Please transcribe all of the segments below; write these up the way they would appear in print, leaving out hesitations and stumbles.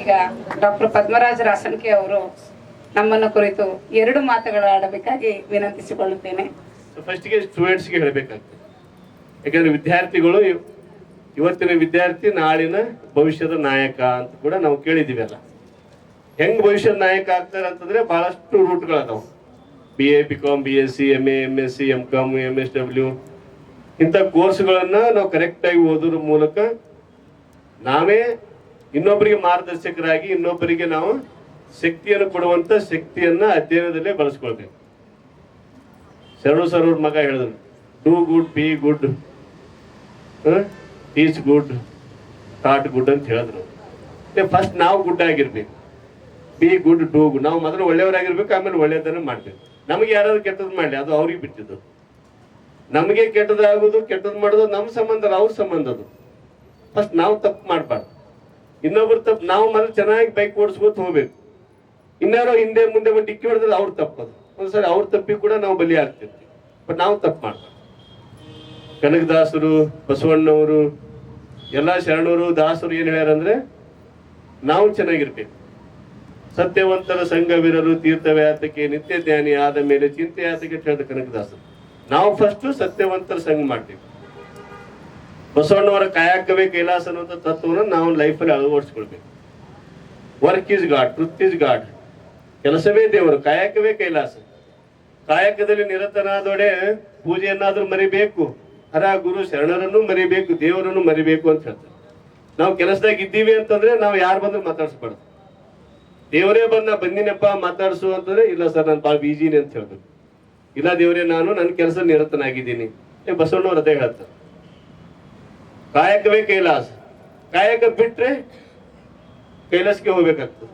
ಈಗ ಡಾಕ್ಟರ್ ಪದ್ಮರಾಜ ರಾಸನ್ಕೆ ಅವರು ನಮ್ಮನ್ನು ಕುರಿತು 2 ಮಾತುಗಳು ಆಡಬೇಕಾಗಿ ವಿನಂತಿಸಿಕೊಳ್ಳುತ್ತೇನೆ. ಫಸ್ಟ್ಗೆ ಸ್ಟೂಡೆಂಟ್ಸ್ಗೆ ಹೇಳಬೇಕಾಗ್ತದೆ. ಯಾಕಂದ್ರೆ ವಿದ್ಯಾರ್ಥಿಗಳು ಇವತ್ತಿನ ವಿದ್ಯಾರ್ಥಿ ನಾಳಿನ ಭವಿಷ್ಯದ ನಾಯಕ ಅಂತ ಕೂಡ ನಾವು ಕೇಳಿದ್ದೀವಿ. ಅಲ್ಲ ಹೆಂಗ್ ಭವಿಷ್ಯದ ನಾಯಕ ಆಗ್ತಾರೆ ಅಂತಂದ್ರೆ ಬಹಳಷ್ಟು ರೂಟ್ಗಳದಾವು. BA BCom BSc MA MSc MCom MSW ಇಂಥ ಕೋರ್ಸ್ಗಳನ್ನ ನಾವು ಕರೆಕ್ಟಾಗಿ ಓದೋದ್ರ ಮೂಲಕ ನಾವೇ ಇನ್ನೊಬ್ಬರಿಗೆ ಮಾರ್ಗದರ್ಶಕರಾಗಿ ಇನ್ನೊಬ್ಬರಿಗೆ ನಾವು ಶಕ್ತಿಯನ್ನು ಕೊಡುವಂತ ಶಕ್ತಿಯನ್ನ ಅಧ್ಯಯನದಲ್ಲೇ ಬಳಸ್ಕೊಳ್ಬೇಕು. ಶರಣು ಸರ್ ಅವ್ರ ಮಗ ಹೇಳಿದ್ರು, do good be good teach good thought good ಅಂತ ಹೇಳಿದ್ರು. ಫಸ್ಟ್ ನಾವು ಗುಡ್ ಆಗಿರ್ಬೇಕು, ಬಿ ಗುಡ್ ಡೂ ಗುಡ್. ನಾವು ಮೊದಲು ಒಳ್ಳೆಯವರಾಗಿರ್ಬೇಕು, ಆಮೇಲೆ ಒಳ್ಳೆಯದನ್ನ ಮಾಡ್ಬೇಕು. ನಮಗೆ ಯಾರಾದ್ರು ಕೆಟ್ಟದ್ದು ಮಾಡಲಿ ಅದು ಅವ್ರಿಗೆ ಬಿಟ್ಟಿದ್ದು. ನಮಗೆ ಕೆಟ್ಟದಾಗೋದು ಕೆಟ್ಟದ್ದು ಮಾಡೋದು ನಮ್ಮ ಸಂಬಂಧ ಅಲ್ಲ, ಅವ್ರ ಸಂಬಂಧ ಅದು. ಫಸ್ಟ್ ನಾವು ತಪ್ಪು ಮಾಡಬಾರ್ದು, ಇನ್ನೊಬ್ರು ತಪ್ಪು. ನಾವು ಮೊದಲು ಚೆನ್ನಾಗಿ ಬೈಕ್ ಓಡಿಸ್ಕೊತ ಹೋಗ್ಬೇಕು. ಇನ್ನಾರೋ ಹಿಂದೆ ಮುಂದೆ ಒಂದು ಡಿಕ್ಕಿ ಹೊಡೆದ್ರೆ ಅವ್ರು ತಪ್ಪದು. ಒಂದ್ಸರಿ ಅವ್ರ ತಪ್ಪಿಗೆ ಕೂಡ ನಾವು ಬಲಿ ಆಗ್ತಿರ್ತೀವಿ. ಬಟ್ ನಾವು ತಪ್ಪು ಮಾಡ್ಬಾರ್ದು. ಕನಕದಾಸರು, ಬಸವಣ್ಣವರು, ಎಲ್ಲ ಶರಣರು, ದಾಸರು ಏನ್ ಹೇಳ್ಯಾರಂದ್ರೆ ನಾವು ಚೆನ್ನಾಗಿರ್ಬೇಕು. ಸತ್ಯವಂತರ ಸಂಘವಿರರು ತೀರ್ಥವ್ಯಾತಕ್ಕೆ ನಿತ್ಯ ಧ್ಯಾನಿ ಆದ ಮೇಲೆ ಚಿಂತೆ ಯಾತಕ್ಕೆ ಹೇಳಿದ ಕನಕದಾಸರು. ನಾವು ಫಸ್ಟ್ ಸತ್ಯವಂತರ ಸಂಘ ಮಾಡ್ತೀವಿ. ಬಸವಣ್ಣವರ ಕಾಯಕವೇ ಕೈಲಾಸ ಅನ್ನುವಂಥ ತತ್ವವನ್ನು ನಾವು ಲೈಫಲ್ಲಿ ಅಳವಡಿಸ್ಕೊಳ್ಬೇಕು. Work is God, truth is God. ಕೆಲಸವೇ ದೇವರು, ಕಾಯಕವೇ ಕೈಲಾಸ. ಕಾಯಕದಲ್ಲಿ ನಿರತನಾದೊಡೆ ಪೂಜೆಯನ್ನಾದ್ರೂ ಮರಿಬೇಕು, ಹರ ಗುರು ಶರಣರನ್ನು ಮರಿಬೇಕು, ದೇವರನ್ನು ಮರಿಬೇಕು ಅಂತ ಹೇಳ್ತಾರೆ. ನಾವು ಕೆಲಸದಾಗ ಇದ್ದೀವಿ ಅಂತಂದ್ರೆ ನಾವು ಯಾರು ಬಂದ್ರು ಮಾತಾಡ್ಸ್ಬಾರ್ದು. ದೇವರೇ ಬಂದಿನಪ್ಪ ಮಾತಾಡ್ಸು ಅಂತಂದ್ರೆ, ಇಲ್ಲ ಸರ್ ನಾನು ಭಾಳ ಬಿಜಿನಿ ಅಂತ ಹೇಳ್ಬೇಕು. ಇಲ್ಲ ದೇವರೇ ನಾನು ನನ್ನ ಕೆಲಸ ನಿರತನಾಗಿದ್ದೀನಿ. ಬಸವಣ್ಣವ್ರು ಅದೇ ಹೇಳ್ತಾರೆ, ಕಾಯಕವೇ ಕೈಲಾಸ. ಕಾಯಕ ಬಿಟ್ರೆ ಕೈಲಾಸಕ್ಕೆ ಹೋಗ್ಬೇಕಾಗ್ತದೆ.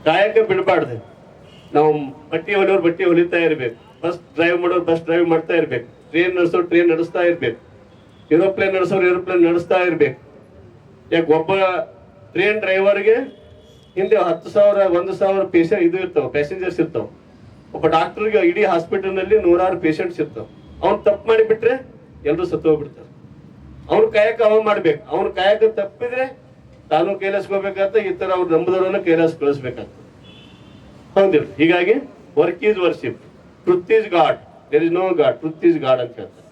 ಕಾಯಕ ಬಿಡಬಾರ್ದು. ನಾವು ಬಟ್ಟೆ ಹೊಲಿಯೋರು ಬಟ್ಟೆ ಹೊಲಿತಾ ಇರ್ಬೇಕು, ಬಸ್ ಡ್ರೈವ್ ಮಾಡೋರು ಬಸ್ ಡ್ರೈವ್ ಮಾಡ್ತಾ ಇರ್ಬೇಕು, ಟ್ರೈನ್ ನಡೆಸೋರು ಟ್ರೈನ್ ನಡೆಸ್ತಾ ಇರ್ಬೇಕು, ಏರೋಪ್ಲೇನ್ ನಡೆಸೋರು ಏರೋಪ್ಲೇನ್ ನಡೆಸ್ತಾ ಇರ್ಬೇಕು. ಯಾಕೆ ಒಬ್ಬ ಟ್ರೈನ್ ಡ್ರೈವರ್ಗೆ ಹಿಂದೆ 10,000 1,000 ಇದು ಇರ್ತಾವ, ಪ್ಯಾಸೆಂಜರ್ಸ್ ಇರ್ತಾವ. ಒಬ್ಬ ಡಾಕ್ಟರ್ಗೆ ಇಡೀ ಹಾಸ್ಪಿಟಲ್ ನಲ್ಲಿ 100 ಪೇಷಂಟ್ಸ್ ಇರ್ತಾವ. ಅವ್ನು ತಪ್ಪು ಮಾಡಿಬಿಟ್ರೆ ಎಲ್ಲರೂ ಸತ್ತೋಗ್ಬಿಡ್ತಾರೆ. ಅವ್ನ ಕಾಯಕ ಅವ ಮಾಡ್ಬೇಕು. ಅವ್ನ ಕಾಯಕ ತಪ್ಪಿದ್ರೆ ತಾನು ಕೈಲಾಸ್ಕೋಬೇಕಾಗ್ತದೆ, ಈ ತರ ಅವ್ರು ನಂಬುದವರನ್ನ ಕೈಲಾಸ ಕಳಿಸ್ಬೇಕಾಗ್ತದೆ. ಹೌದಿಲ್ಲ? ಹೀಗಾಗಿ work is worship, truth is God, there is no God, truth is God ಅಂತ ಹೇಳ್ತಾರೆ.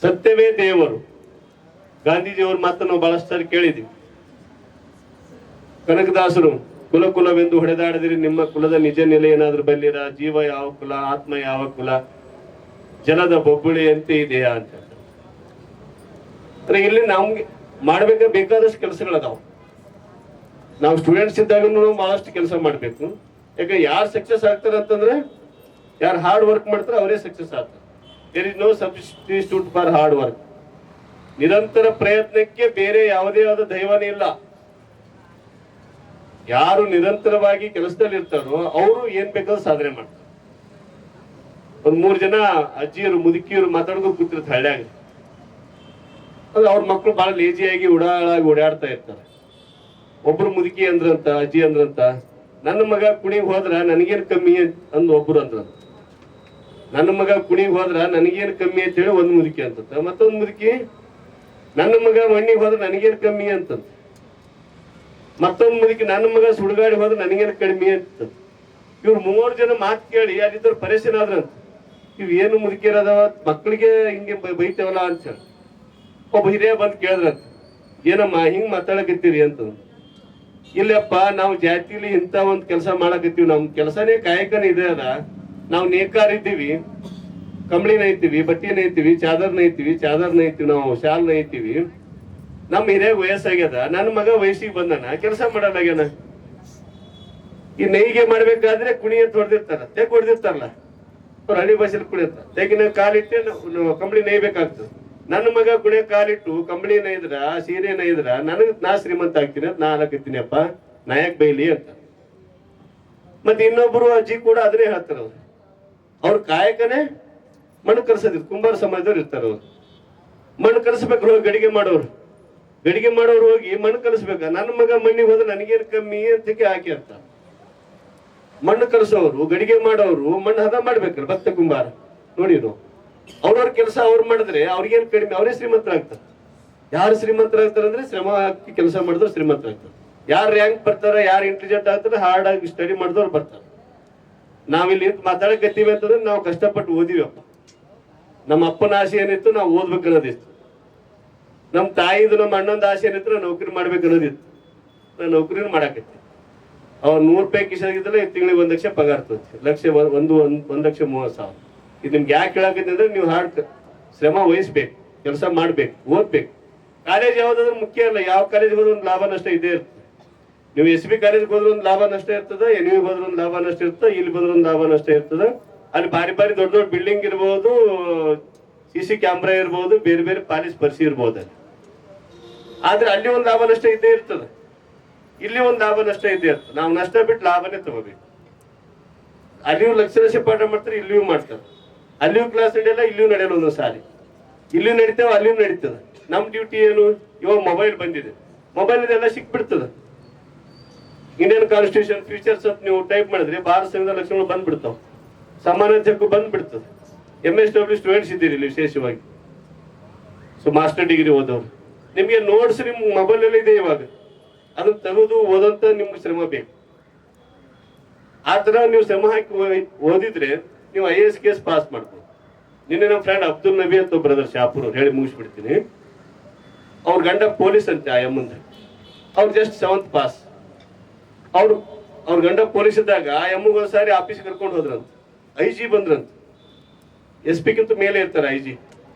ಸತ್ಯವೇ ದೇವರು. ಗಾಂಧೀಜಿಯವ್ರ ಮಾತನ್ನು ನಾವು ಬಹಳಷ್ಟು ಸಾರಿ ಕೇಳಿದೀವಿ. ಕನಕದಾಸರು, ಕುಲ ಕುಲವೆಂದು ಹೊಡೆದಾಡಿದಿರಿ, ನಿಮ್ಮ ಕುಲದ ನಿಜ ನೆಲೆ ಏನಾದ್ರೂ ಬಲ್ಲಿರ, ಜೀವ ಯಾವ ಕುಲ, ಆತ್ಮ ಯಾವ ಕುಲ, ಜಲದ ಬೊಬ್ಬುಳಿಯಂತೆ ಇದೆಯಾ ಅಂತ ಹೇಳ್ತಾರೆ. ಇಲ್ಲಿ ನಮ್ಗೆ ಬೇಕಾದಷ್ಟು ಕೆಲಸಗಳದಾವು. ನಾವು ಸ್ಟೂಡೆಂಟ್ಸ್ ಇದ್ದಾಗ ನಾವು ಬಹಳಷ್ಟು ಕೆಲಸ ಮಾಡ್ಬೇಕು. ಯಾಕಂದ್ರೆ ಯಾರು ಸಕ್ಸಸ್ ಆಗ್ತಾರೆ ಅಂತಂದ್ರೆ ಯಾರು ಹಾರ್ಡ್ ವರ್ಕ್ ಮಾಡ್ತಾರೆ ಅವರೇ ಸಕ್ಸಸ್ ಆಗ್ತಾರೆ. There is no substitute for hard work. ನಿರಂತರ ಪ್ರಯತ್ನಕ್ಕೆ ಬೇರೆ ಯಾವುದೇ ಆದ ದೈವನೇ ಇಲ್ಲ. ಯಾರು ನಿರಂತರವಾಗಿ ಕೆಲಸದಲ್ಲಿ ಇರ್ತಾರೋ ಅವರು ಏನ್ ಬೇಕಾದ್ರೂ ಸಾಧನೆ ಮಾಡ್ತಾರೆ. ಒಂದ್ 3 ಜನ ಅಜ್ಜಿಯರು ಮುದುಕಿಯರು ಮಾತಾಡ್ಕೊಂಡು ಕೂತಿರ್ತಾರೆ ಹಳ್ಳ್ಯಾಗ. ಅಂದ್ರೆ ಅವ್ರ ಮಕ್ಕಳು ಬಹಳ ಲೇಜಿಯಾಗಿ ಓಡಾಡ್ತಾ ಇರ್ತಾರೆ. ಒಬ್ರು ಮುದುಕಿ ಅಂದ್ರಂತ, ಅಜ್ಜಿ ಅಂದ್ರಂತ, ನನ್ನ ಮಗ ಕುಣಿಗ್ ಹೋದ್ರ ನನಗೇನ್ ಕಮ್ಮಿ ಅಂದ್ ಒಬ್ರು ಅಂದ್ರಂತ. ನನ್ನ ಮಗ ಕುಣಿಗ್ ಹೋದ್ರ ನನಗೇನ್ ಕಮ್ಮಿ ಅಂತ ಹೇಳಿ ಒಂದ್ ಮುದುಕಿ ಅಂತಂತ. ಮತ್ತೊಂದ್ ಮುದುಕಿ, ನನ್ನ ಮಗ ಮಣ್ಣಿಗೆ ಹೋದ್ರ ನನಗೇನ್ ಕಮ್ಮಿ ಅಂತಂತ. ಮತ್ತೊಂದ್ ಮುದುಕಿ, ನನ್ನ ಮಗ ಸುಡುಗಾಡಿ ಹೋದ್ರೆ ನನಗೇನು ಕಡಿಮೆ ಅಂತ. ಇವ್ರು 3 ಜನ ಮಾತು ಕೇಳಿ ಅಲ್ಲಿದ್ದವ್ರು ಪರೇಶನ್ ಆದ್ರಂತ. ಇವ್ ಏನು ಮುದುಕಿಯರದವ, ಮಕ್ಕಳಿಗೆ ಹಿಂಗೆ ಬೈತೇವಲ್ಲ ಅಂತ ಹೇಳಿ ಒಬ್ಬ ಹಿರಿಯ ಬಂದು ಕೇಳಿದ್ರಂತ, ಏನಮ್ಮ ಹಿಂಗ್ ಮಾತಾಡಕತ್ತೀರಿ ಅಂತ. ಇಲ್ಲಪ್ಪ, ನಾವು ಜಾತಿಲಿ ಇಂಥ ಒಂದ್ ಕೆಲಸ ಮಾಡಕತ್ತೀವಿ, ನಮ್ ಕೆಲಸನೇ ಕಾಯಕನೇ ಇದೆ ಅದ. ನಾವು ನೇಕಾರ ಇದ್ದೀವಿ, ಕಂಬಳಿ ನೈತೀವಿ, ಬಟ್ಟೆ ನೈತೀವಿ, ಚಾದರ್ ನೈತೀವಿ, ನಾವು ಶಾಲ್ ನೈತೀವಿ. ನಮ್ಮ ಹಿರಿಯ ವಯಸ್ಸಾಗ್ಯದ, ನನ್ನ ಮಗ ವಯಸ್ಸಿಗೆ ಬಂದನ, ಕೆಲಸ ಮಾಡಲಾಗ್ಯಾನ. ಈ ನೈಗೆ ಮಾಡ್ಬೇಕಾದ್ರೆ ಕುಣಿಯ ಹೊಡೆದಿರ್ತಾರ, ತೆಗ್ ಹೊಡೆದಿರ್ತಾರಲ್ಲ, ಅವ್ರು ಹಳ್ಳಿ ಭಾಷೆಲಿ ಕುಣಿಯತ್ತ ತೆಗಿನ ಕಾಲಿಟ್ಟೆ ಕಂಬಳಿ ನೈಬೇಕಾಗ್ತದೆ. ನನ್ನ ಮಗ ಕುಣಿಯ ಕಾಲಿಟ್ಟು ಕಂಬಳಿ ನೈದ್ರ, ಸೀರೆ ನೈದ್ರ ನಾ ಶ್ರೀಮಂತ ಆಗ್ತೀನಿ ಅಂತ ನಾ ಹಾಕತ್ತೀನಿ ಅಪ್ಪ, ನಾಯಕ್ ಬೈಲಿ ಅಂತ. ಮತ್ತೆ ಇನ್ನೊಬ್ರು ಅಜ್ಜಿ ಕೂಡ ಅದನ್ನೇ ಹೇಳ್ತಾರ. ಅವ್ರ ಕಾಯಕನೇ ಮಣ್ಣು ಕಲಸೋದಿತ್ತು. ಕುಂಬಾರ ಸಮಾಜದವ್ರು ಇರ್ತಾರ. ಅವ್ರು ಮಣ್ಣು ಕಲಸಬೇಕು, ಗಡಿಗೆ ಮಾಡೋರು ಹೋಗಿ ಮಣ್ಣು ಕಲಿಸ್ಬೇಕ. ನನ್ನ ಮಗ ಮಣ್ಣಿಗೆ ಹೋದ್ರೆ ನನಗೇನು ಕಮ್ಮಿ ಅಂತ ಹಾಕಿ ಅಂತ. ಮಣ್ಣು ಕಲಸೋರು, ಗಡಿಗೆ ಮಾಡೋರು ಮಣ್ಣು ಹದ ಮಾಡ್ಬೇಕಲ್ಲ, ಭಕ್ತ ಕುಂಬಾರ ನೋಡಿ. ಅವ್ರವ್ರ ಕೆಲಸ ಅವ್ರು ಮಾಡಿದ್ರೆ ಅವ್ರಿಗೇನು ಕಡಿಮೆ, ಅವರೇ ಶ್ರೀಮಂತರಾಗ್ತಾರೆ. ಯಾರು ಶ್ರೀಮಂತರಾಗ್ತಾರೆ ಅಂದ್ರೆ ಶ್ರಮ ಹಾಕಿ ಕೆಲಸ ಮಾಡಿದ್ರು ಶ್ರೀಮಂತರಾಗ್ತಾರೆ. ಯಾರು ರ್ಯಾಂಕ್ ಬರ್ತಾರ, ಯಾರು ಇಂಟೆಲಿಜೆಂಟ್ ಆಗ್ತಾರೆ, ಹಾರ್ಡ್ ಆಗಿ ಸ್ಟಡಿ ಮಾಡಿದವ್ರು ಬರ್ತಾರೆ. ನಾವಿಲ್ಲಿ ನಿಂತು ಮಾತಾಡಕತ್ತೀವಿ ಅಂತಂದ್ರೆ ನಾವು ಕಷ್ಟಪಟ್ಟು ಓದಿವಪ್ಪ. ನಮ್ಮ ಅಪ್ಪನ ಆಸೆ ಏನಿತ್ತು, ನಾವು ಓದ್ಬೇಕು ಅನ್ನೋದಿತ್ತು. ನಮ್ಮ ತಾಯಿದು ನಮ್ಮ ಅಣ್ಣಂದು ಆಸೆ ಏನಿತ್ತು, ನಾವು ನೌಕರಿ ಮಾಡ್ಬೇಕು ಅನ್ನೋದಿತ್ತು. ನಾನು ನೌಕರಿನೂ ಮಾಡಾಕತ್ತಿ. ಅವ್ರು 100 ರೂಪಾಯಿ ಕಿಶಾಗಿದ್ರೆ ತಿಂಗಳಿಗೆ 1 ಲಕ್ಷ ಪಗಾರ ತೋತಿ, 1,30,000. ಇದು ನಿಮ್ಗೆ ಯಾಕೆ ಹೇಳಾಕತ್ತಿ ಅಂದ್ರೆ ನೀವು ಹಾರ್ಡ್ ಶ್ರಮ ವಹಿಸ್ಬೇಕು, ಕೆಲಸ ಮಾಡ್ಬೇಕು, ಓದ್ಬೇಕು. ಕಾಲೇಜ್ ಯಾವ್ದಾದ್ರು ಮುಖ್ಯ ಅಲ್ಲ. ಯಾವ ಕಾಲೇಜ್ಗೆ ಹೋದ್ರೆ ಒಂದು ಲಾಭ ನಷ್ಟ ಇದೇ ಇರ್ತದೆ. ನೀವು SB ಕಾಲೇಜ್ಗೆ ಹೋದ್ರೆ ಒಂದು ಲಾಭ ನಷ್ಟ ಇರ್ತದೆ, NU ಹೋದ್ರೆ ಒಂದು ಲಾಭ ನಷ್ಟ ಇರ್ತದೆ, ಇಲ್ಲಿ ಹೋದ್ರೆ ಒಂದು ಲಾಭ ನಷ್ಟ ಇರ್ತದೆ. ಅಲ್ಲಿ ಬಾರಿ ದೊಡ್ಡ ದೊಡ್ಡ ಬಿಲ್ಡಿಂಗ್ ಇರ್ಬೋದು, CC ಕ್ಯಾಮ್ರಾ ಇರ್ಬೋದು, ಬೇರೆ ಬೇರೆ ಪಾಲಿಸ್ ಪರಿಸಿ ಇರ್ಬೋದು ಅಲ್ಲಿ. ಆದ್ರೆ ಅಲ್ಲಿ ಒಂದು ಲಾಭ ನಷ್ಟ ಇದ್ದೇ ಇರ್ತದೆ, ಇಲ್ಲಿ ಒಂದು ಲಾಭ ನಷ್ಟ ಇದ್ದೇ ಇರ್ತದೆ. ನಾವು ನಷ್ಟ ಬಿಟ್ಟು ಲಾಭನೇ ತಗೋಬೇಕು. ಅಲ್ಲಿಯೂ ಲಕ್ಷ ಪಾಠ ಮಾಡ್ತಾರೆ, ಇಲ್ಲಿಯೂ ಮಾಡ್ತಾರೆ. ಅಲ್ಲಿಯೂ ಕ್ಲಾಸ್ ನಡೆಯಲ್ಲ, ಇಲ್ಲಿಯೂ ನಡೆಯಲ್ಲ. ಒಂದೊಂದು ಸಾರಿ ಇಲ್ಲಿಯೂ ನಡೀತೇವೆ, ಅಲ್ಲಿಯೂ ನಡೀತದೆ. ನಮ್ಮ ಡ್ಯೂಟಿ ಏನು? ಇವಾಗ ಮೊಬೈಲ್ ಬಂದಿದೆ, ಮೊಬೈಲ್ ಇದೆಲ್ಲ ಸಿಕ್ಬಿಡ್ತದೆ. ಇಂಡಿಯನ್ ಕಾನ್ಸ್ಟಿಟ್ಯೂಷನ್ ಫ್ಯೂಚರ್ಸ್ ಅಂತ ನೀವು ಟೈಪ್ ಮಾಡಿದ್ರೆ ಭಾರತ ಸಂವಿಧಾನ ಲಕ್ಷಣಗಳು ಬಂದ್ಬಿಡ್ತಾವೆ, ಸಮಾನತೆ ಹಕ್ಕು ಬಂದ್ಬಿಡ್ತದೆ. MSW ಸ್ಟೂಡೆಂಟ್ಸ್ ಇದ್ದೀರಿ ಇಲ್ಲಿ ವಿಶೇಷವಾಗಿ, ಸೊ ಮಾಸ್ಟರ್ ಡಿಗ್ರಿ ಓದೋರು, ನಿಮಗೆ ನೋಟ್ಸ್ ನಿಮ್ಮ ಮೊಬೈಲ್ ಅಲ್ಲಿ ಇದೆ. ಇವಾಗ ಅದನ್ನ ತೆಗೆದು ಓದಂತ ನಿಮ್ಗೆ ಶ್ರಮ ಬೇಕು. ಆ ತರ ನೀವು ಶ್ರಮ ಹಾಕಿ ಓದಿದ್ರೆ ನೀವು IAS ಕೇಸ್ ಪಾಸ್ ಮಾಡ್ಬೋದು. ನಿನ್ನೆ ನಮ್ಮ ಫ್ರೆಂಡ್ ಅಬ್ದುಲ್ ನಬಿ ಅಂತ ಬ್ರದರ್ ಶಾಪುರ್ ಹೇಳಿ ಮುಗಿಸ್ಬಿಡ್ತೀನಿ. ಅವ್ರ ಗಂಡ ಪೊಲೀಸ್ ಅಂತೆ, ಆ ಮುಂದೆ ಅವ್ರು ಜಸ್ಟ್ 7th ಪಾಸ್. ಅವ್ರ ಗಂಡ ಪೊಲೀಸ್ ಇದ್ದಾಗ ಆ ಒಂದ್ಸಾರಿ ಆಫೀಸ್ ಕರ್ಕೊಂಡು ಹೋದ್ರಂತ. IG ಬಂದ್ರಂತ. SP ಗಿಂತ ಮೇಲೆ ಇರ್ತಾರೆ IG.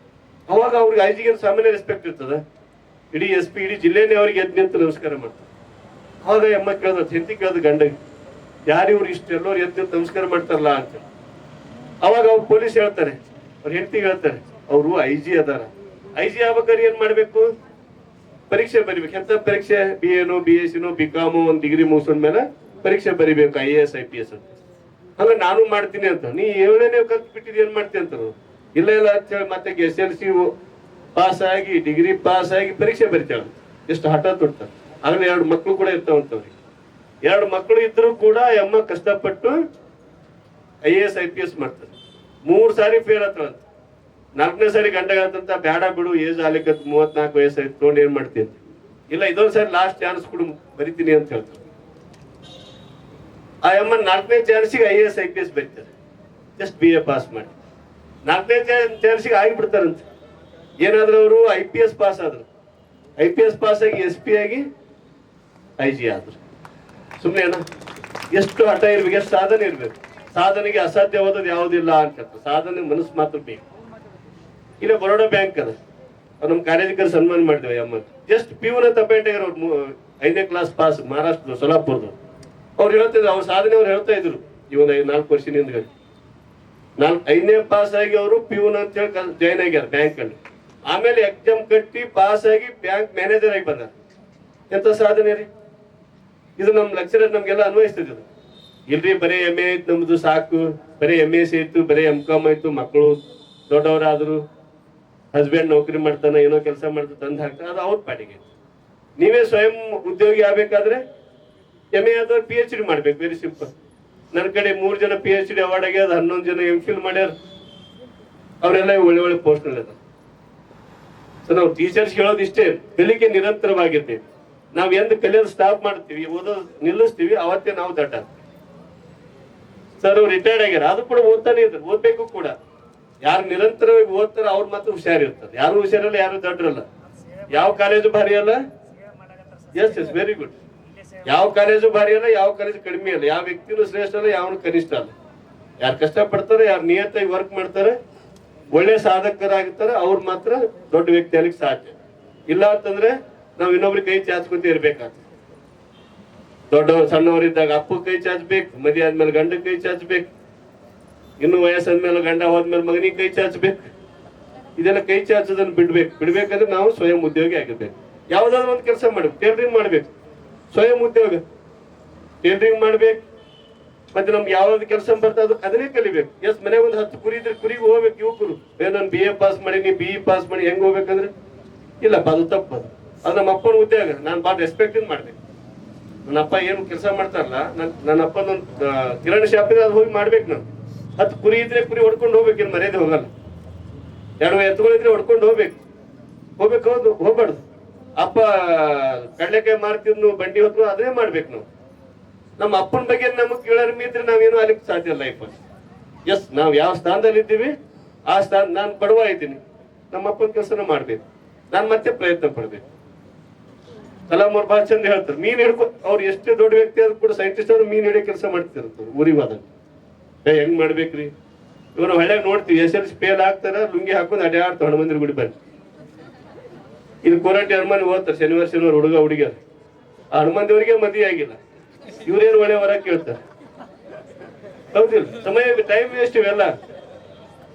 ಅವಾಗ ಅವ್ರಿಗೆ IG ಗೆ ಸಾಮಾನ್ಯ ರೆಸ್ಪೆಕ್ಟ್ ಇರ್ತದ. ಇಡೀ SP ಇಡೀ ಜಿಲ್ಲೆನೇ ಅವ್ರಿಗೆ ಎದ್ದು ನಿಂತು ನಮಸ್ಕಾರ ಮಾಡ್ತಾರೆ. ಅವಾಗ ಕೇಳಿದ್ರ, ಹೆಂಡತಿ ಕೇಳಿದ ಗಂಡಗೆ, ಯಾರು ಇವ್ರು ಇಷ್ಟೆಲ್ಲೋರು ಎದ್ದು ನಿಂತು ನಮಸ್ಕಾರ ಮಾಡ್ತಾರಲ್ಲ ಅಂತ. ಅವಾಗ ಅವ್ರು ಪೊಲೀಸ್ ಹೇಳ್ತಾರೆ, ಅವ್ರ ಹೆಂಡತಿಗೆ ಹೇಳ್ತಾರೆ, ಅವರು IG ಅದಾರ. IG ಆಗ್ಬೇಕಾದ್ರೆ ಏನ್ ಮಾಡ್ಬೇಕು? ಪರೀಕ್ಷೆ ಬರಿಬೇಕು. ಎಂತ ಪರೀಕ್ಷೆ? BA BSc BCom ಒಂದು ಡಿಗ್ರಿ ಮುಗಿಸ್ಕೊಂಡ್ಮೇಲೆ ಪರೀಕ್ಷೆ ಬರಿಬೇಕು, IAS IPS ಅಂತ. ಹಂಗ ನಾನು ಮಾಡ್ತೀನಿ ಅಂತ. ನೀ 7ನೇ ಕಲ್ತು ಬಿಟ್ಟಿದ್ ಏನ್ ಮಾಡ್ತೀನಿ ಅಂತ. ಇಲ್ಲ ಅಂತ ಹೇಳಿ ಮತ್ತೆ SLC ಪಾಸ್ ಆಗಿ ಡಿಗ್ರಿ ಪಾಸ್ ಆಗಿ ಪರೀಕ್ಷೆ ಬರಿತಾಳ. ಎಷ್ಟು ಹಠ ತೊಡ್ತಾರೆ. ಆದ್ರೆ 2 ಮಕ್ಳು ಕೂಡ ಇರ್ತಾವಂತವ್ರಿಗೆ. 2 ಮಕ್ಳು ಇದ್ರು ಕೂಡ ಅಮ್ಮ ಕಷ್ಟಪಟ್ಟು IAS IPS ಮಾಡ್ತಾರೆ. 3 ಸಾರಿ ಫೇಲ್ ಆಗ್ತಾಳಂತ. 4ನೇ ಸಾರಿ ಗಂಡಗಂತ ಬೇಡ ಬಿಡು, ಏಜ್ ಆಲಿಕತ್ 34 ವಯಸ್ಸಾಯ್ತು, ತೊಗೊಂಡು ಏನ್ ಮಾಡ್ತೀನಿ. ಇಲ್ಲ, ಇದೊಂದ್ ಸಾರಿ ಲಾಸ್ಟ್ ಚಾನ್ಸ್ ಕೊಡು, ಬರಿತೀನಿ ಅಂತ ಹೇಳ್ತಾರೆ. ಆ ಅಮ್ಮ 4ನೇ ಚಾನ್ಸಿಗೆ IAS IPS ಬರೀತಾರೆ. ಜಸ್ಟ್ BA ಪಾಸ್ ಮಾಡಿ 4ನೇ ಚಾನ್ಸಿಗೆ ಆಗಿಬಿಡ್ತಾರಂತೆ. ಏನಾದ್ರು ಅವರು IPS ಪಾಸ್ ಆದ್ರು, IPS ಪಾಸ್ ಆಗಿ SP ಆಗಿ IG ಆದ್ರು. ಸುಮ್ಮನೆ ಎಷ್ಟು ಹಠ ಇರ್ಬೇಕು, ಎಷ್ಟು ಸಾಧನೆ ಇರ್ಬೇಕು. ಸಾಧನೆಗೆ ಅಸಾಧ್ಯವಾದದ್ದು ಯಾವುದಿಲ್ಲ ಅಂತ. ಸಾಧನೆ ಮನಸ್ಸು ಮಾತ್ರ ಬೇಕು. ಇಲ್ಲ ಬರೋಡಾ ಬ್ಯಾಂಕ್ ಅದ, ನಮ್ಮ ಕಾಲೇಜಿಗೆ ಸನ್ಮಾನ ಮಾಡಿದ್ದೇವೆ. ಅಮ್ಮ ಜಸ್ಟ್ ಪ್ಯೂನ್ ಅಂತ ಅಪಾಯಿಂಟ್ ಅವ್ರು 5ನೇ ಕ್ಲಾಸ್ ಪಾಸ್, ಮಹಾರಾಷ್ಟ್ರದ ಸೊಲಾಪುರದವ್ರು. ಅವ್ರು ಹೇಳ್ತಿದ್ರು, ಅವ್ರ ಸಾಧನೆ ಅವ್ರು ಹೇಳ್ತಾ ಇದ್ರು. ಇವನ್ 4 ವರ್ಷದಿಂದ 5ನೇ ಪಾಸ್ ಆಗಿ ಅವರು ಪ್ಯೂನ್ ಅಂತ ಹೇಳಿ ಜಾಯ್ನ್ ಆಗ್ಯಾರ ಬ್ಯಾಂಕ್ ಅಲ್ಲಿ. ಆಮೇಲೆ ಎಕ್ಸಾಮ್ ಕಟ್ಟಿ ಪಾಸ್ ಆಗಿ ಬ್ಯಾಂಕ್ ಮ್ಯಾನೇಜರ್ ಆಗಿ ಬಂದಾರ. ಎಂತ ಸಾಧನೆ ರೀ ಇದು! ನಮ್ ಲೆಕ್ಚರರ್ ನಮ್ಗೆಲ್ಲ ಅನ್ವಯಿಸ್ತಿದ್ರು. ಇಲ್ರಿ ಬರೀ MA ಆಯ್ತು ನಮ್ದು ಸಾಕು, ಬರೀ MSc ಆಯ್ತು, ಬರೀ MCom ಆಯ್ತು, ಮಕ್ಕಳು ದೊಡ್ಡವರಾದ್ರು, ಹಸ್ಬೆಂಡ್ ನೌಕರಿ ಮಾಡ್ತಾನೆ, ಏನೋ ಕೆಲಸ ಮಾಡ್ತಾ ತಂದು ಹಾಕ್ತಾನೆ, ಅದು ಅವ್ರ ಪಾಟಿಗೆ. ನೀವೇ ಸ್ವಯಂ ಉದ್ಯೋಗಿ ಆಗ್ಬೇಕಾದ್ರೆ MA ಆದವ್ರು PhD ಮಾಡ್ಬೇಕು. Very simple. ನನ್ನ ಕಡೆ 3 ಜನ PhD ಅವಾರ್ಡ್ ಆಗ್ಯಾದ, 11 ಜನ MPhil ಮಾಡ್ಯಾರ. ಅವರೆಲ್ಲ ಒಳ್ಳೆ ಒಳ್ಳೆ ಪೋಸ್ಟ್ ನಲ್ಲಿ ಅದ. ಸೊ ನಾವು ಟೀಚರ್ಸ್ ಹೇಳೋದು ಇಷ್ಟೇ, ಕಲಿಕೆ ನಿರಂತರವಾಗಿರ್ತೇವೆ. ನಾವ್ ಎಂದು ಕಲಿಯೋದು ಸ್ಟಾಪ್ ಮಾಡ್ತೀವಿ, ಓದೋದು ನಿಲ್ಲಿಸ್ತೀವಿ, ಅವತ್ತೇ ನಾವು ದಡ್ಡ. ಸರ್ ಅವ್ರು ರಿಟೈರ್ಡ್ ಆಗ್ಯಾರ, ಅದು ಕೂಡ ಓದ್ತಾನೆ ಇದ್ರು, ಓದ್ಬೇಕು ಕೂಡ. ಯಾರು ನಿರಂತರವಾಗಿ ಓದ್ತಾರ ಅವ್ರು ಮಾತ್ರ ಹುಷಾರಿರ್ತಾರೆ. ಯಾರು ಹುಷಾರಲ್ಲ, ಯಾರು ದಡ್ರಲ್ಲ. ಯಾವ ಕಾಲೇಜು ಭಾರಿ ಅಲ್ಲ. Yes very good. ಯಾವ ಕಾಲೇಜು ಭಾರಿ ಅಲ್ಲ, ಯಾವ ಕಾಲೇಜು ಕಡಿಮೆ ಅಲ್ಲ, ಯಾವ ವ್ಯಕ್ತಿನೂ ಶ್ರೇಷ್ಠ ಅಲ್ಲ, ಯಾವನು ಕನಿಷ್ಠ ಅಲ್ಲ. ಯಾರು ಕಷ್ಟಪಡ್ತಾರೆ, ಯಾರು ನಿಯತ್ತಾಗಿ ವರ್ಕ್ ಮಾಡ್ತಾರೆ, ಒಳ್ಳೆ ಸಾಧಕರಾಗಿರ್ತಾರೆ, ಅವ್ರು ಮಾತ್ರ ದೊಡ್ಡ ವ್ಯಕ್ತಿ ಆಗ್ಲಿಕ್ಕೆ ಸಾಧ್ಯ. ಇಲ್ಲ ಅಂತಂದ್ರೆ ನಾವು ಇನ್ನೊಬ್ರಿಗೆ ಕೈ ಚಾಚ್ಕೊಂತ ಇರ್ಬೇಕಾಗ್ತದೆ. ದೊಡ್ಡವ್ರು ಸಣ್ಣವರಿದ್ದಾಗ ಅಪ್ಪ ಕೈ ಚಾಚ್ಬೇಕು, ಮದುವೆ ಆದ್ಮೇಲೆ ಗಂಡ ಕೈ ಚಾಚ್ಬೇಕು, ಇನ್ನು ವಯಸ್ಸಾದ್ಮೇಲೆ ಗಂಡ ಹೋದ್ಮೇಲೆ ಮಗನಿಗೆ ಕೈ ಚಾಚ್ಬೇಕು. ಇದೆಲ್ಲ ಕೈ ಚಾಚೋದನ್ನ ಬಿಡ್ಬೇಕಂದ್ರೆ ನಾವು ಸ್ವಯಂ ಉದ್ಯೋಗಿ ಆಗಿರ್ಬೇಕು. ಯಾವ್ದಾದ್ರು ಒಂದು ಕೆಲಸ ಮಾಡ್ಬೇಕು. ಟೇಲರಿಂಗ್ ಮಾಡ್ಬೇಕು, ಸ್ವಯಂ ಉದ್ಯೋಗ. ಟೇಲರಿಂಗ್ ಮಾಡ್ಬೇಕು. ಮತ್ತೆ ನಮ್ಗೆ ಯಾವ್ದು ಕೆಲಸ ಬರ್ತದೆ ಅದನ್ನೇ ಕಲಿಬೇಕು. ಎಸ್, ಮನೆಗೆ ಒಂದು 10 ಕುರಿ ಇದ್ರೆ ಕುರಿಗೆ ಹೋಗ್ಬೇಕು. ಯುವಕರು ನಾನು BA ಪಾಸ್ ಮಾಡಿ, ನೀ BE ಪಾಸ್ ಮಾಡಿ ಹೆಂಗ್ ಹೋಗ್ಬೇಕಂದ್ರೆ ಇಲ್ಲಪ್ಪ, ಅದು ತಪ್ಪದು. ಅದು ನಮ್ಮ ಅಪ್ಪನ ಉದ್ಯೋಗ, ನಾನು ಭಾಳ ರೆಸ್ಪೆಕ್ಟ್ ಇಂದ ಮಾಡ್ಬೇಕು. ನನ್ನ ಅಪ್ಪ ಏನು ಕೆಲಸ ಮಾಡ್ತಾರಲ್ಲ, ನನ್ನ ಅಪ್ಪನೊಂದು ಕಿರಾಣಿ ಶಾಪ್ ಇದೆ, ಅದು ಹೋಗಿ ಮಾಡ್ಬೇಕು. ನಾನು 10 ಕುರಿ ಇದ್ರೆ ಕುರಿ ಹೊಡ್ಕೊಂಡು ಹೋಗ್ಬೇಕು, ಏನು ಮರ್ಯಾದೆ ಹೋಗಲ್ಲ. 2 ಎತ್ತುಗಳಿದ್ರೆ ಹೊಡ್ಕೊಂಡು ಹೋಗ್ಬೇಕು. ಹೌದು, ಹೋಗ್ಬಾರ್ದು. ಅಪ್ಪ ಕಡ್ಲೆಕಾಯಿ ಮಾರ್ತಿದ್ನು ಬಂಡಿ ಹೊತ್ತು ಅದನ್ನೇ ಮಾಡ್ಬೇಕು ನಾವು. ನಮ್ಮ ಅಪ್ಪನ ಬಗ್ಗೆ ನಮಗ್ ಕೇಳರ್ಮಿ ಇದ್ರೆ ನಾವೇನು ಆಗ್ಲಿಕ್ಕೆ ಸಾಧ್ಯ ಇಲ್ಲ ಲೈಫ್. ಎಸ್ ನಾವ್ ಯಾವ ಸ್ಥಾನದಲ್ಲಿ ಇದ್ದೀವಿ ಆ ಸ್ಥಾನ, ನಾನು ಬಡವ ಇದ್ದೀನಿ, ನಮ್ಮ ಅಪ್ಪನ ಕೆಲಸನ ಮಾಡ್ಬೇಕು, ನಾನ್ ಮತ್ತೆ ಪ್ರಯತ್ನ ಪಡ್ಬೇಕು. ಕಲಾಂ ಅವ್ರು ಬಹಳ ಚಂದ ಹೇಳ್ತಾರೆ, ಮೀನ್ ಹಿಡ್ಕೊ, ಅವ್ರು ಎಷ್ಟೇ ದೊಡ್ಡ ವ್ಯಕ್ತಿ ಆದ್ರೂ ಕೂಡ ಸೈಂಟಿಸ್ಟ್ ಅವ್ರು ಮೀನ್ ಹಿಡಿಯೋ ಕೆಲಸ ಮಾಡ್ತಿರ್ತಾರೆ ಊರಿಗೆ ಹೋದಾಗ. ಹೆಂಗ್ ಮಾಡ್ಬೇಕ್ರಿ ಇವ್ರು ಹಳ್ಳ್ಯಾಗ ನೋಡ್ತೀವಿ, SLC ಫೇಲ್ ಆಗ್ತಾರ, ಲುಂಗಿ ಹಾಕೊಂಡು ಅಡ್ಯಾಡ್ತಾವ ಹನುಮಂದಿರ ಗುಡಿ ಬಂದು. ಇದು ಕೋರಾಟಿ ಹನುಮಾನ್ ಹೋಗ್ತಾರೆ ಶನಿವಾರ ಹುಡುಗ ಹುಡುಗಿಯರು. ಆ ಹನುಮಂದಿವರಿಗೆ ಮದುವೆ ಆಗಿಲ್ಲ, ಇವ್ರೇನು ಒಳ್ಳೆ ಹೊರ ಕೇಳ್ತಾರೆ. ಹೌದಿಲ್ಲ, ಸಮಯ ಟೈಮ್ ವೇಸ್ಟ್ ಇವೆಲ್ಲ.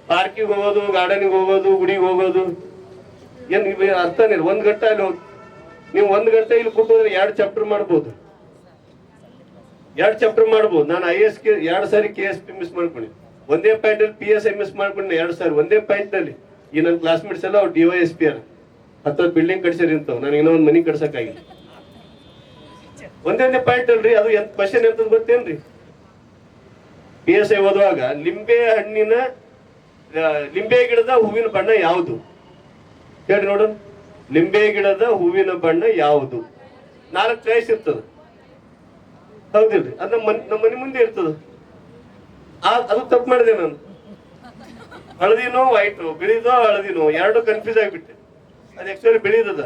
ಪಾರ್ಕಿಗೆ ಹೋಗೋದು, ಗಾರ್ಡನಿಗೆ ಹೋಗೋದು, ಗುಡಿಗೆ ಹೋಗೋದು, ಏನ್ ಅರ್ಥನೇ ಇಲ್ಲ. 1 ಗಂಟೆ ಅಲ್ಲಿ ಹೋಗಿ ನೀವು 1 ಗಂಟೆ ಇಲ್ಲಿ ಕೂತ್ಕೊಂಡ್ರೆ 2 ಚಾಪ್ಟರ್ ಮಾಡ್ಬೋದು, 2 ಚಾಪ್ಟರ್ ಮಾಡ್ಬೋದು. ನಾನು IAS 2 ಸಾರಿ KSP ಮಿಸ್ ಮಾಡ್ಕೊಂಡಿ, ಒಂದೇ ಪಾಯಿಂಟ್ ಅಲ್ಲಿ PSI ಮಿಸ್ ಮಾಡ್ಕೊಂಡೆ 2 ಸಾರಿ ಒಂದೇ ಪಾಯಿಂಟ್ ಅಲ್ಲಿ. ಈ ನನ್ನ ಕ್ಲಾಸ್ಮೇಟ್ಸ್ ಎಲ್ಲ ಅವ್ರು DYSP ಅರ 10 ಬಿಲ್ಡಿಂಗ್ ಕಟ್ಸಿರಿ ಇಂತವ್, ನನಗೆ ಇನ್ನೂ ಒಂದು ಮನಿ ಕಟ್ಸಕ್ಕಾಗಿಲ್ಲ. ಒಂದೇ ಪಾಯಿಂಟ್ ಅಲ್ರಿ, ಅದು ಎಂತ ಕ್ವಶನ್ ಎಂತ ಗೊತ್ತೇನ್ರಿ? PSI ಓದುವಾಗ ಲಿಂಬೆ ಗಿಡದ ಹೂವಿನ ಬಣ್ಣ ಯಾವುದು ಹೇಳ್ರಿ ನೋಡೋಣ. ಲಿಂಬೆ ಗಿಡದ ಹೂವಿನ ಬಣ್ಣ ಯಾವುದು? 4 ಚಾಯ್ಸ್ ಇರ್ತದ, ಹೌದಿಲ್ರಿ? ಅದ್ ನಮ್ಮ ಮನೆ ಮುಂದೆ ಇರ್ತದ. ಅದು ತಪ್ಪು ಮಾಡಿದೆ ನಾನು. ಹಳದಿನೋ ವೈಟು, ಬಿಳಿದೋ ಹಳದಿನೋ, 2 ಕನ್ಫ್ಯೂಸ್ ಆಗಿಬಿಟ್ಟೆ. ಅದು ಆಕ್ಚುಲಿ ಬಿಳಿದದ.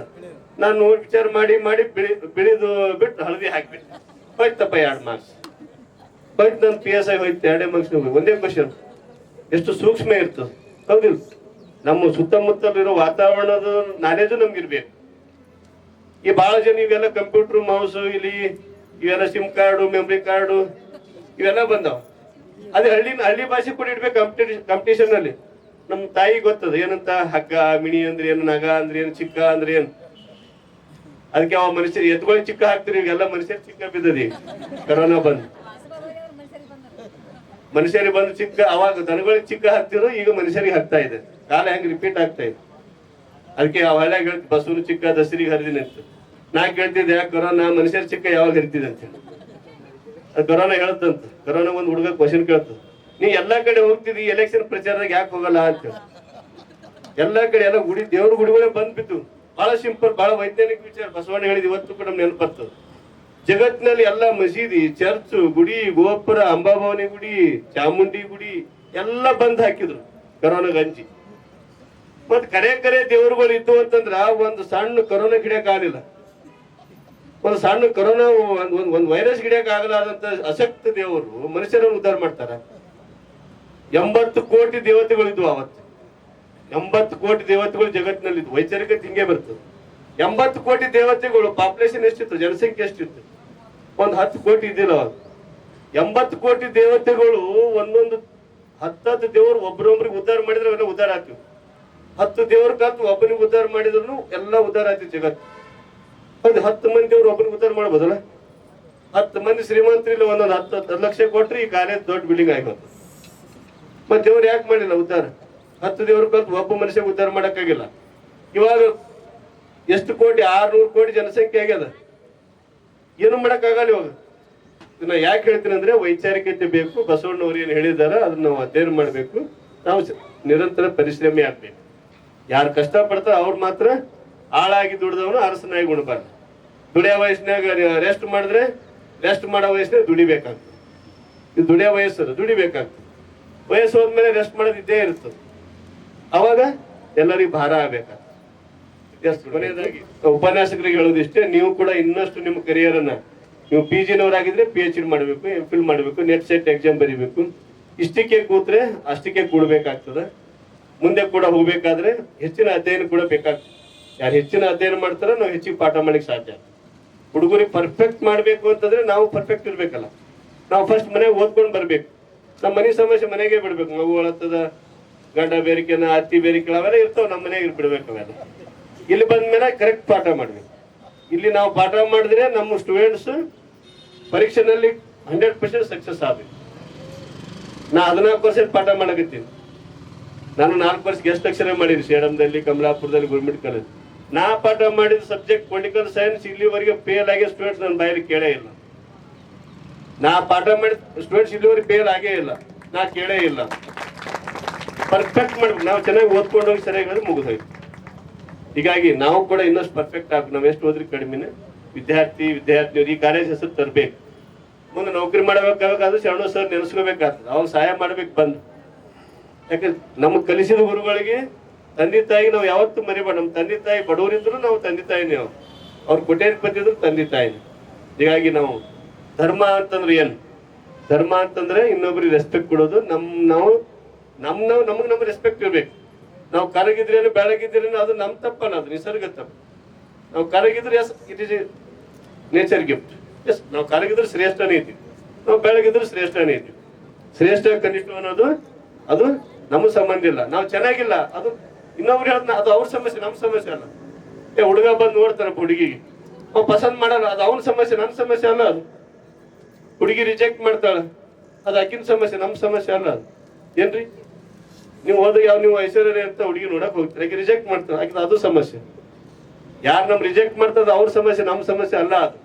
ನಾನು ವಿಚಾರ ಮಾಡಿ ಬಿಳಿದು ಬಿಟ್ಟು ಹಳದಿ ಹಾಕ್ಬಿಟ್ಟೆ, ಹೋಯ್ತಪ್ಪ 2 ಮಾರ್ಕ್ಸ್ ಹೋಯ್ತು. ನನ್ನ PSI ಹೋಯ್ತು, 2 ಮಾರ್ಕ್ಸ್. ಒಂದೇ ಕ್ವಶನ್, ಎಷ್ಟು ಸೂಕ್ಷ್ಮ ಇರ್ತದೆ, ಹೌದಿಲ್ಲ? ನಮ್ಮ ಸುತ್ತಮುತ್ತಲಿರೋ ವಾತಾವರಣದ ನಾಲೆಜು ನಮ್ಗಿರ್ಬೇಕು. ಈ ಬಹಳ ಜನ ಇವೆಲ್ಲ ಕಂಪ್ಯೂಟರ್, ಮೌಸ್, ಇಲ್ಲಿ ಇವೆಲ್ಲ ಸಿಮ್ ಕಾರ್ಡು, ಮೆಮರಿ ಕಾರ್ಡು ಇವೆಲ್ಲ ಬಂದಾವ. ಅದೇ ಹಳ್ಳಿ ಭಾಷೆ ಕೂಡ ಇಡ್ಬೇಕು ಕಾಂಪಿಟೇಷನ್ ಅಲ್ಲಿ. ನಮ್ ತಾಯಿ ಗೊತ್ತದ ಏನಂತ ಹಗ್ಗ ಮಿಣಿ ಅಂದ್ರೆ ಏನು, ನಗ ಅಂದ್ರೆ ಏನು, ಚಿಕ್ಕ ಅಂದ್ರೆ ಏನು. ಅದಕ್ಕೆ ಅವ ಮನುಷ್ಯರು ಎತ್ಕೊಳ್ಳಿ ಚಿಕ್ಕ ಹಾಕ್ತಿರಿ, ಈಗೆಲ್ಲ ಮನುಷ್ಯರು ಚಿಕ್ಕ ಬಿದ್ದದಿ. ಕರೋನಾ ಬಂದು ಮನುಷ್ಯರಿಗೆ ಬಂದು ಚಿಕ್ಕ, ಅವಾಗ ದನಗಳಿಗೆ ಚಿಕ್ಕ ಹಾಕ್ತಿರೋ, ಈಗ ಮನುಷ್ಯರಿಗೆ ಹಾಕ್ತಾ ಇದೆ. ಕಾಲ ಹೆಂಗ್ ರಿಪೀಟ್ ಆಗ್ತಾ ಇದೆ. ಅದಕ್ಕೆ ಅವ ಹಳ್ಯಾಗ ಹೇಳ್ತಿ ಬಸವನು ಚಿಕ್ಕ ದಸರಿಗೆ ಹರಿದಿನಿ ಅಂತ. ನಾ ಕೇಳ್ತಿದ್ದೆ, ಕೊರೋನಾ ಮನುಷ್ಯರ ಚಿಕ್ಕ ಯಾವಾಗ ಹರಿತಿದೆ ಅಂತ ಹೇಳಿ. ಅದು ಕೊರೋನಾ ಹೇಳತ್ತಂತ. ಕೊರೋನಾ ಒಂದು ಹುಡುಗ ಕ್ವಶನ್ ಕೇಳ್ತದ, ನೀ ಎಲ್ಲಾ ಕಡೆ ಹೋಗ್ತಿದ್ದಿ, ಎಲೆಕ್ಷನ್ ಪ್ರಚಾರದಾಗ ಯಾಕೆ ಹೋಗಲ್ಲ ಅಂತ ಹೇಳಿ. ಎಲ್ಲಾ ಕಡೆ ಎಲ್ಲ ದೇವ್ರ ಗುಡಿಗಳೇ ಬಂದ್ಬಿಟ್ಟು. ಬಹಳ ಸಿಂಪಲ್, ಬಹಳ ವೈಜ್ಞಾನಿಕ ವಿಚಾರ. ಬಸವಣ್ಣ ಹೇಳಿದ ಇವತ್ತು ಕೂಡ ನಮ್ಗೆ ನೆನಪರ್ತದೆ. ಜಗತ್ತಿನಲ್ಲಿ ಎಲ್ಲ ಮಸೀದಿ, ಚರ್ಚ್, ಗುಡಿ, ಗೋಪುರ, ಅಂಬಾಭವಾನಿ ಗುಡಿ, ಚಾಮುಂಡಿ ಗುಡಿ ಎಲ್ಲ ಬಂದ್ ಹಾಕಿದ್ರು ಕರೋನಾ ಗಂಜಿ. ಮತ್ ಕರೆ ದೇವರುಗಳು ಇದ್ದು ಅಂತಂದ್ರ ಒಂದು ಸಣ್ಣ ಕರೋನಾ ಗಿಡಕ್ ಆಗಲಿಲ್ಲ, ಒಂದು ಸಣ್ಣ ಕರೋನಾ ಒಂದು ವೈರಸ್ ಗಿಡಕ್ ಆಗಲಾರ್ದಂತ ಅಶಕ್ತ ದೇವರು ಮನುಷ್ಯರನ್ನು ಉದ್ಧಾರ ಮಾಡ್ತಾರ. 80 ಕೋಟಿ ದೇವತೆಗಳು ಇದ್ವು ಅವತ್ತು. 80 ಕೋಟಿ ದೇವತೆಗಳು ಜಗತ್ತಿನಲ್ಲಿ ಇದ್ವು. ವೈಚಾರಿಕತೆ ಹಿಂಗೆ ಬರ್ತದೆ. 80 ಕೋಟಿ ದೇವತೆಗಳು, ಪಾಪ್ಯುಲೇಷನ್ ಎಷ್ಟಿತ್ತು, ಜನಸಂಖ್ಯೆ ಎಷ್ಟಿತ್ತು? ಒಂದು 10 ಕೋಟಿ ಇದ್ದಿಲ್ಲ ಅವಾಗ. 80 ಕೋಟಿ ದೇವತೆಗಳು ಒಂದೊಂದು 10 ದೇವರು ಒಬ್ಬರೊಬ್ರಿಗೆ ಉದ್ಧಾರ ಮಾಡಿದ್ರೆ ಅವೆಲ್ಲ ಉದ್ಧಾರ ಆಗ್ತಿವಿ. 10 ದೇವ್ರ ಕಲ್ತು ಒಬ್ಬನಿಗೆ ಉದ್ಧಾರ ಮಾಡಿದ್ರು ಎಲ್ಲ ಉದ್ಧಾರ ಆಗ್ತಿವಿ ಜಗತ್ತು. ಹೌದು, 10 ಮಂದಿ ದೇವ್ರು ಒಬ್ಬನಿಗೆ ಉದ್ಧಾರ ಮಾಡ್ಬೋದಲ್ಲ? 10 ಮಂದಿ ಶ್ರೀಮಂತರಿಲ್ಲ ಒಂದೊಂದು 10 ಲಕ್ಷ ಕೊಟ್ರೆ ಈ ಕಾಲೇಜ್ ದೊಡ್ಡ ಬಿಲ್ಡಿಂಗ್ ಆಗೋದು. ಮತ್ತೆ ದೇವ್ರು ಯಾಕೆ ಮಾಡಿಲ್ಲ ಉದ್ಧಾರ? 10 ದೇವ್ರ ಕಲ್ತು ಒಬ್ಬ ಮನುಷ್ಯ ಉದ್ಧಾರ ಮಾಡಕ್ಕಾಗಿಲ್ಲ. ಇವಾಗ ಎಷ್ಟು ಕೋಟಿ? 600 ಕೋಟಿ ಜನಸಂಖ್ಯೆ ಆಗ್ಯದ. ಏನು ಮಾಡಕ್ಕಾಗಲ್ಲ ಇವಾಗ. ಇದನ್ನ ಯಾಕೆ ಹೇಳ್ತೀನಿ ಅಂದ್ರೆ, ವೈಚಾರಿಕತೆ ಬೇಕು. ಬಸವಣ್ಣವ್ರು ಏನು ಹೇಳಿದಾರ ಅದನ್ನ ನಾವು ಅಧ್ಯಯನ ಮಾಡ್ಬೇಕು. ನಾವು ನಿರಂತರ ಪರಿಶ್ರಮಿ ಆಗ್ಬೇಕು. ಯಾರು ಕಷ್ಟ ಪಡ್ತಾರ ಅವ್ರು ಮಾತ್ರ ಆಳಾಗಿ ದುಡಿದವನು ಅರಸನಾಗಿ ಉಣಬಾರ್ದು. ದುಡಿಯೋ ವಯಸ್ಸಿನಾಗ ರೆಸ್ಟ್ ಮಾಡಿದ್ರೆ, ರೆಸ್ಟ್ ಮಾಡೋ ವಯಸ್ಸಿನಾಗ ದುಡಿಬೇಕಾಗ್ತದೆ. ಇದು ದುಡಿಯೋ ವಯಸ್ಸು, ದುಡಿಬೇಕಾಗ್ತದೆ. ವಯಸ್ಸು ಹೋದ್ಮೇಲೆ ರೆಸ್ಟ್ ಮಾಡೋದಿದ್ದೇ ಇರ್ತದೆ. ಅವಾಗ ಎಲ್ಲರಿಗೂ ಭಾರ ಆಗ್ಬೇಕಾಗ್ತದೆ. ಕೊನೆಯದಾಗಿ ಉಪನ್ಯಾಸಕರಿಗೆ ಹೇಳೋದಿಷ್ಟೇ, ನೀವು ಕೂಡ ಇನ್ನಷ್ಟು ನಿಮ್ಮ ಕರಿಯರ್ ಅನ್ನ, ನೀವು PG ನವರಾಗಿದ್ರೆ PhD ಮಾಡಬೇಕು, MPhil ಮಾಡಬೇಕು, ನೆಟ್ ಸೆಟ್ ಎಕ್ಸಾಮ್ ಬರೀಬೇಕು. ಇಷ್ಟಕ್ಕೆ ಕೂತ್ರೆ ಅಷ್ಟಕ್ಕೆ ಕೂಡಬೇಕಾಗ್ತದೆ. ಮುಂದೆ ಕೂಡ ಹೋಗ್ಬೇಕಾದ್ರೆ ಹೆಚ್ಚಿನ ಅಧ್ಯಯನ ಕೂಡ ಬೇಕಾಗ್ತದೆ. ಯಾರು ಹೆಚ್ಚಿನ ಅಧ್ಯಯನ ಮಾಡ್ತಾರೋ ನಾವು ಹೆಚ್ಚಿಗೆ ಪಾಠ ಮಾಡ್ಲಿಕ್ಕೆ ಸಾಧ್ಯ. ಹುಡುಗರಿಗೆ ಪರ್ಫೆಕ್ಟ್ ಮಾಡ್ಬೇಕು ಅಂತಂದ್ರೆ ನಾವು ಪರ್ಫೆಕ್ಟ್ ಇರ್ಬೇಕಲ್ಲ. ನಾವು ಫಸ್ಟ್ ಮನೆಗೆ ಓದ್ಕೊಂಡು ಬರ್ಬೇಕು. ನಮ್ಮ ಮನೆ ಸಮಸ್ಯೆ ಮನೆಗೆ ಬಿಡ್ಬೇಕು. ಮಗು ಒಳತ್ತದ, ಗಂಡ ಬೇರಿಕೆನ, ಅತ್ತಿ ಬೇರಿಕೆ ಅವೆಲ್ಲ ಇರ್ತಾವ, ನಮ್ಮ ಮನೆಗೆ ಬಿಡ್ಬೇಕು ಅವೆಲ್ಲ. ಇಲ್ಲಿ ಬಂದ್ಮೇಲೆ ಕರೆಕ್ಟ್ ಪಾಠ ಮಾಡ್ಬೇಕು. ಇಲ್ಲಿ ನಾವು ಪಾಠ ಮಾಡಿದ್ರೆ ನಮ್ಮ ಸ್ಟೂಡೆಂಟ್ಸ್ ಪರೀಕ್ಷೆನಲ್ಲಿ 100% ಸಕ್ಸಸ್ ಆಗ್ಬೇಕು. ನಾ 14% ಪಾಠ ಮಾಡಕತ್ತೀನಿ. ನಾನು 4 ವರ್ಷ ಗೆಸ್ಟ್ ಲೆಕ್ಚರ್ ಮಾಡಿದ್ವಿ ಸೇಡಂದಲ್ಲಿ, ಕಮಲಾಪುರದಲ್ಲಿ, ಗೌರ್ಮೆಂಟ್ ಕಾಲೇಜ್. ನಾ ಪಾಠ ಮಾಡಿದ ಸಬ್ಜೆಕ್ಟ್ ಪೊಲಿಟಿಕಲ್ ಸೈನ್ಸ್ ಇಲ್ಲಿವರೆಗೆ ಫೇಲ್ ಆಗಿ ಸ್ಟೂಡೆಂಟ್ಸ್ ನನ್ನ ಬಾಯಲ್ಲಿ ಕೇಳೇ ಇಲ್ಲ. ನಾ ಪಾಠ ಮಾಡಿದ ಸ್ಟೂಡೆಂಟ್ಸ್ ಇಲ್ಲಿವರೆಗೆ ಫೇಲ್ ಆಗೇ ಇಲ್ಲ, ನಾ ಕೇಳೇ ಇಲ್ಲ. ಪರ್ಫೆಕ್ಟ್ ಮಾಡ್ಬೇಕು. ನಾವು ಚೆನ್ನಾಗಿ ಓದ್ಕೊಂಡು ಹೋಗಿ ಸರಿಯಾಗಿ ಮುಗಿದೋಯ್ತು. ಹೀಗಾಗಿ ನಾವು ಕೂಡ ಇನ್ನಷ್ಟು ಪರ್ಫೆಕ್ಟ್ ಆಗಿ ನಾವ್ ಎಷ್ಟು ಹೋದ್ರಿ ಕಡಿಮೆನೆ ವಿದ್ಯಾರ್ಥಿನಿಯರು ಈ ಕಾಲೇಜ್ ಹೆಸರು ತರಬೇಕು. ಮುಂದೆ ನೌಕರಿ ಮಾಡಬೇಕಾದ್ರೆ ಶರಣು ಸರ್ ನೆನೆಸ್ಕೋಬೇಕಾಗ್ತದೆ, ಅವ್ರು ಸಹಾಯ ಮಾಡ್ಬೇಕು ಬಂದು. ಯಾಕಂದ್ರೆ ನಮ್ಗೆ ಕಲಿಸಿದ ಗುರುಗಳಿಗೆ ತಂದೆ ತಾಯಿ ನಾವು ಯಾವತ್ತೂ ಮರಿಬೇಡ. ನಮ್ಮ ತಂದೆ ತಾಯಿ ಬಡವರಿದ್ರು ನಾವು ತಂದೆ ತಾಯಿನೇ, ಅವ್ರು ಕೋಟ್ಯಾಧಿಪತಿ ಇದ್ರು ತಂದೆ ತಾಯಿನೇ. ಹೀಗಾಗಿ ನಾವು ಧರ್ಮ ಅಂತಂದ್ರೆ ಏನು? ಧರ್ಮ ಅಂತಂದ್ರೆ ಇನ್ನೊಬ್ರಿಗೆ ರೆಸ್ಪೆಕ್ಟ್ ಕೊಡೋದು. ನಮಗೆ ರೆಸ್ಪೆಕ್ಟ್ ಇರ್ಬೇಕು. ನಾವು ಕರಗಿದ್ರೇನು ಬೆಳಗಿದ್ರೇನು ಅದು ನಮ್ಮ ತಪ್ಪಲ್ಲ, ಅದು ನಿಸರ್ಗ ತಪ್ಪು. ನಾವು ಕರಗಿದ್ರೆ yes it is nature gift. Yes ನಾವು ಕರಗಿದ್ರೆ ಶ್ರೇಷ್ಠನೇ ಇದ್ದೀವಿ, ನಾವು ಬೆಳಗಿದ್ರೆ ಶ್ರೇಷ್ಠನೇ ಇದ್ದೀವಿ. ಶ್ರೇಷ್ಠ ಕನಿಷ್ಠ ಅನ್ನೋದು ಅದು ನಮಗೆ ಸಂಬಂಧ ಇಲ್ಲ. ನಾವು ಚೆನ್ನಾಗಿಲ್ಲ ಅದು ಇನ್ನೊಬ್ರು ಹೇಳ್ದ, ಅದು ಅವ್ರ ಸಮಸ್ಯೆ, ನಮ್ಮ ಸಮಸ್ಯೆ ಅಲ್ಲ. ಹುಡುಗ ಬಂದು ನೋಡ್ತಾರಪ್ಪ ಹುಡುಗಿಗೆ, ಅವ್ ಪಸಂದ್ ಮಾಡಲ್ಲ, ಅದು ಅವನ ಸಮಸ್ಯೆ, ನನ್ನ ಸಮಸ್ಯೆ ಅಲ್ಲ. ಅದು ಹುಡುಗಿ ರಿಜೆಕ್ಟ್ ಮಾಡ್ತಾಳೆ, ಅದು ಆಕಿನ ಸಮಸ್ಯೆ, ನಮ್ಮ ಸಮಸ್ಯೆ ಅಲ್ಲ. ಅದು ಏನ್ರಿ ನೀವು ಹೋದಾಗ ನೀವು ಐಶ್ವರ್ಯ ಅಂತ ಹುಡುಗಿ ನೋಡಕ್ ಹೋಗ್ತಾರೆ, ಆಕೆ ರಿಜೆಕ್ಟ್ ಮಾಡ್ತಾರೆ, ಆಕೆ ಅದು ಸಮಸ್ಯೆ. ಯಾರು ನಮ್ ರಿಜೆಕ್ಟ್ ಮಾಡ್ತದ ಅವ್ರ ಸಮಸ್ಯೆ, ನಮ್ಮ ಸಮಸ್ಯೆ ಅಲ್ಲ. ಅದು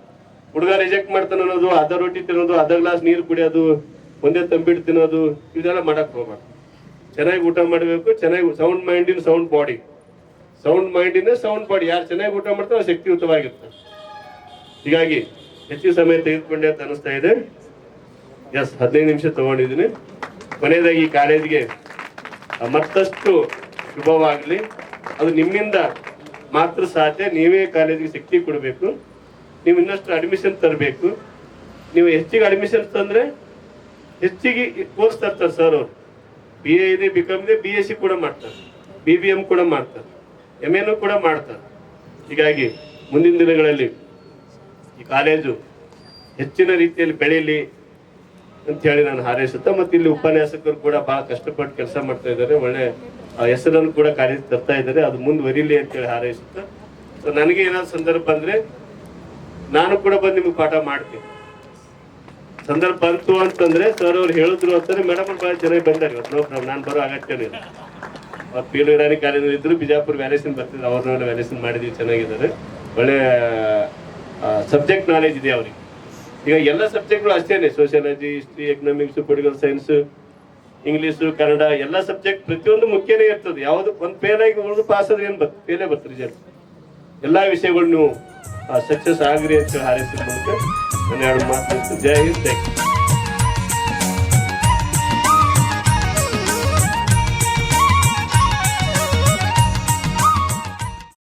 ಹುಡುಗ ರಿಜೆಕ್ಟ್ ಮಾಡ್ತಾನೆ ಅನ್ನೋದು, ಅರ್ಧ ರೊಟ್ಟಿ ತಿನ್ನೋದು, ಅರ್ಧ ಗ್ಲಾಸ್ ನೀರು ಕುಡಿಯೋದು, ಒಂದೇ ತಂಬಿಟ್ಟು ತಿನ್ನೋದು, ಇದೆಲ್ಲ ಮಾಡಕ್ ಹೋಗ್ಬಾರ್ದು. ಚೆನ್ನಾಗಿ ಊಟ ಮಾಡಬೇಕು, ಚೆನ್ನಾಗಿ sound mind in sound body, sound mind in sound body. ಯಾರು ಚೆನ್ನಾಗಿ ಊಟ ಮಾಡ್ತಾರೆ ಅವ್ರು ಶಕ್ತಿಯುತವಾಗಿರ್ತಾರೆ. ಹೀಗಾಗಿ ಹೆಚ್ಚು ಸಮಯ ತೆಗೆದುಕೊಂಡೆ ಅಂತ ಅನಿಸ್ತಾ ಇದೆ. ಎಸ್ 15 ನಿಮಿಷ ತಗೊಂಡಿದ್ದೀನಿ. ಕೊನೆಯದಾಗಿ ಈ ಕಾಲೇಜಿಗೆ ಮತ್ತಷ್ಟು ಶುಭವಾಗಲಿ. ಅದು ನಿಮ್ಮಿಂದ ಮಾತ್ರ ಸಾಧ್ಯ. ನೀವೇ ಕಾಲೇಜಿಗೆ ಶಕ್ತಿ ಕೊಡಬೇಕು. ನೀವು ಇನ್ನಷ್ಟು ಅಡ್ಮಿಷನ್ ತರಬೇಕು. ನೀವು ಹೆಚ್ಚಿಗೆ ಅಡ್ಮಿಷನ್ ತಂದ್ರೆ ಹೆಚ್ಚಿಗೆ ಕೋರ್ಸ್ ತರ್ತಾರೆ ಸರ್ ಅವರು. BA ಇದೆ, BCom ಇದೆ, BSc ಕೂಡ ಮಾಡ್ತಾರೆ, BBM ಕೂಡ ಮಾಡ್ತಾರೆ, MA ಕೂಡ ಮಾಡ್ತಾರೆ. ಹೀಗಾಗಿ ಮುಂದಿನ ದಿನಗಳಲ್ಲಿ ಈ ಕಾಲೇಜು ಹೆಚ್ಚಿನ ರೀತಿಯಲ್ಲಿ ಬೆಳೀಲಿ ಅಂತ ಹೇಳಿ ನಾನು ಹಾರೈಸುತ್ತಾ, ಮತ್ತೆ ಇಲ್ಲಿ ಉಪನ್ಯಾಸಕರು ಕೂಡ ಬಹಳ ಕಷ್ಟಪಟ್ಟು ಕೆಲಸ ಮಾಡ್ತಾ ಇದ್ದಾರೆ. ಒಳ್ಳೆ ಹೆಸರನ್ನು ಕೂಡ ಕಾಲೇಜ್ ತರ್ತಾ ಇದ್ದಾರೆ. ಅದು ಮುಂದುವರಿಲಿ ಅಂತೇಳಿ ಹಾರೈಸುತ್ತಾ, ಸೊ ನನಗೆ ಏನಾದ್ರು ಸಂದರ್ಭ ಬಂದ್ರೆ ನಾನು ಕೂಡ ಬಂದು ನಿಮ್ಗೆ ಪಾಠ ಮಾಡ್ತೀನಿ. ಸಂದರ್ಭ ಬಂತು ಅಂತಂದ್ರೆ ಸರ್ ಅವ್ರು ಹೇಳಿದ್ರು ಅಂತಂದ್ರೆ ಮೇಡಮ್ ಅವ್ರು ಬಹಳ ಚೆನ್ನಾಗಿ ಬಂದಾಗ ನೋ ಪ್ರಾಬ್ಲಮ್, ನಾನು ಬರೋ ಅಗತ್ಯನೇ ಇಲ್ಲ. ಅವ್ರು ಪಿ ಇರಾನಿ ಕಾಲೇಜಲ್ಲಿ ಇದ್ರು, ಬಿಜಾಪುರ ವ್ಯಾಲ್ಯೂಷನ್ ಬರ್ತಿದ್ರು, ಅವ್ರನ್ನ ವ್ಯಾಲ್ಯೂಷನ್ ಮಾಡಿದ್ವಿ, ಚೆನ್ನಾಗಿದ್ದಾರೆ. ಒಳ್ಳೆ ಸಬ್ಜೆಕ್ಟ್ ನಾಲೆಜ್ ಇದೆ ಅವ್ರಿಗೆ. ಈಗ ಎಲ್ಲ ಸಬ್ಜೆಕ್ಟ್ಗಳು ಅಷ್ಟೇನೆ, sociology, history, economics, political science, English, Kannada ಎಲ್ಲ ಸಬ್ಜೆಕ್ಟ್ ಪ್ರತಿಯೊಂದು ಮುಖ್ಯನೇ ಇರ್ತದೆ. ಯಾವುದು ಒಂದು ಫೇಲ್ ಆಗಿ ಉಳಿದು ಪಾಸ್ ಆದ್ರೆ ಏನು ಬರ್ತದೆ, ಫೇಲೇ ಬರ್ತದೆ ರಿಸಲ್ಟ್. ಎಲ್ಲ ವಿಷಯಗಳು ನೀವು ಸಕ್ಸಸ್ ಆಗ್ರಿ ಅಂತ ಹಾರೈಸಿದ ಮೂಲಕ ನಾನು ಎರಡು ಮಾತು. ಜೈ ಹಿಂದ್, ಜೈ